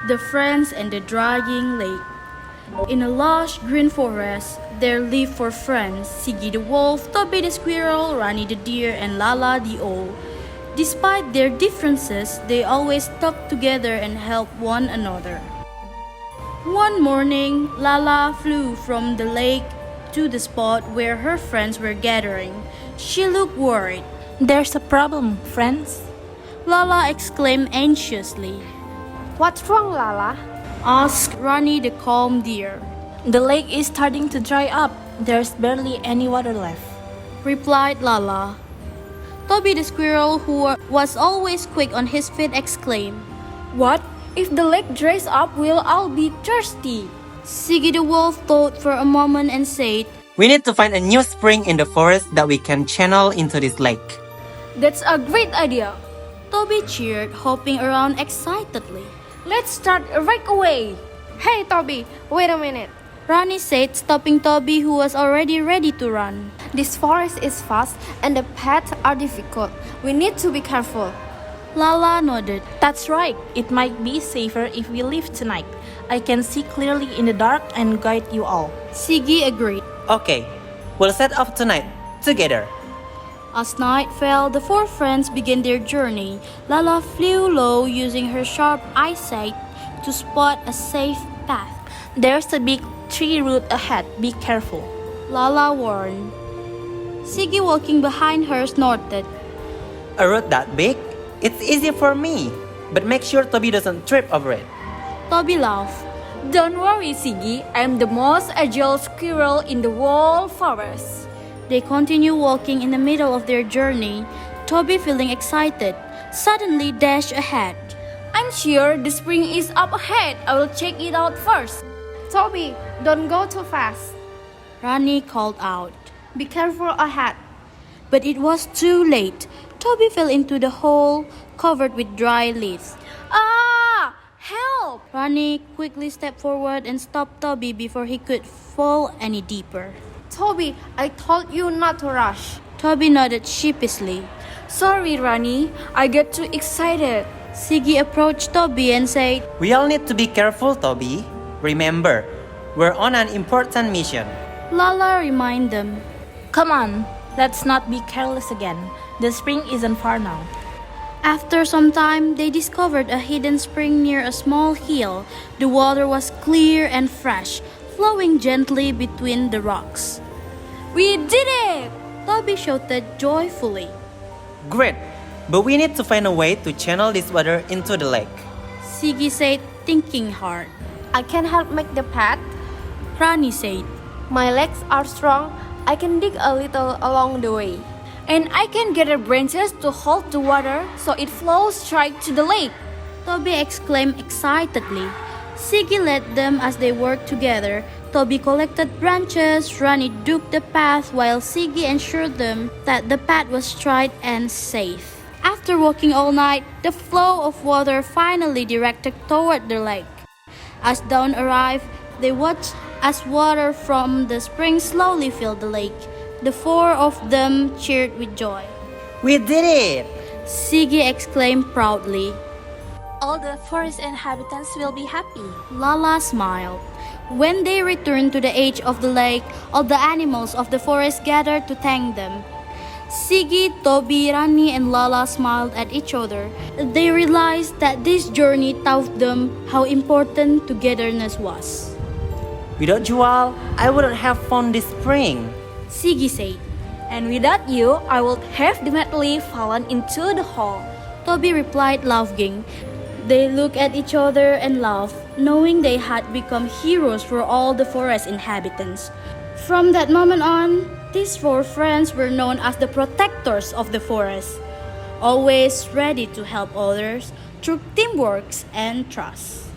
The Friends and the Drying Lake. In a lush green forest, there lived four friends: Sigi the Wolf, Tobi the Squirrel, Rani the Deer, and Lala the Owl. Despite their differences, they always stuck together and helped one another. One morning, Lala flew from the lake to the spot where her friends were gathering. She looked worried. There's a problem, friends. Lala exclaimed anxiously. What's wrong, Lala? Asked Rani the calm deer. The lake is starting to dry up. There's barely any water left. Replied Lala. Tobi the Squirrel, who was always quick on his feet, exclaimed. What? If the lake dries up, we'll all be thirsty. Sigi the Wolf thought for a moment and said, We need to find a new spring in the forest that we can channel into this lake. That's a great idea. Tobi cheered, hopping around excitedly. Let's start right away. Hey, Tobi, wait a minute. Rani said, stopping Tobi, who was already ready to run. This forest is vast and the paths are difficult. We need to be careful. Lala nodded. That's right. It might be safer if we leave tonight. I can see clearly in the dark and guide you all. Sigi agreed. Okay, we'll set off tonight, together. As night fell, the four friends began their journey. Lala flew low, using her sharp eyesight to spot a safe path. There's a big tree root ahead. Be careful. Lala warned. Sigi, walking behind her, snorted. A root that big? It's easy for me, but make sure Tobi doesn't trip over it. Tobi laughed. Don't worry, Sigi. I'm the most agile squirrel in the whole forest. They continued walking in the middle of their journey. Tobi, feeling excited, suddenly dashed ahead. I'm sure the spring is up ahead. I will check it out first. Tobi, don't go too fast. Rani called out. Be careful ahead. But it was too late. Tobi fell into the hole covered with dry leaves. Ah! Help! Rani quickly stepped forward and stopped Tobi before he could fall any deeper. Tobi, I told you not to rush. Tobi nodded sheepishly. Sorry, Rani. I get too excited. Sigi approached Tobi and said, We all need to be careful, Tobi. Remember, we're on an important mission. Lala reminded them. Come on, let's not be careless again. The spring isn't far now. After some time, they discovered a hidden spring near a small hill. The water was clear and fresh, flowing gently between the rocks. We did it! Tobi shouted joyfully. Great, but we need to find a way to channel this water into the lake. Sigi said, thinking hard. I can help make the path. Rani said, My legs are strong. I can dig a little along the way. And I can gather branches to hold the water so it flows straight to the lake. Tobi exclaimed excitedly. Sigi led them as they worked together. Tobi collected branches, Rani dug the path, while Sigi ensured them that the path was straight and safe. After walking all night, the flow of water finally directed toward the lake. As dawn arrived, they watched as water from the spring slowly filled the lake. The four of them cheered with joy. We did it! Sigi exclaimed proudly. All the forest inhabitants will be happy. Lala smiled. When they returned to the edge of the lake, all the animals of the forest gathered to thank them. Sigi, Tobi, Rani, and Lala smiled at each other. They realized that this journey taught them how important togetherness was. Without you all, I wouldn't have found this spring. Sigi said. And without you, I would have definitely fallen into the hole. Tobi replied, laughing. They looked at each other and laughed, knowing they had become heroes for all the forest inhabitants. From that moment on, these four friends were known as the protectors of the forest, always ready to help others through teamwork and trust.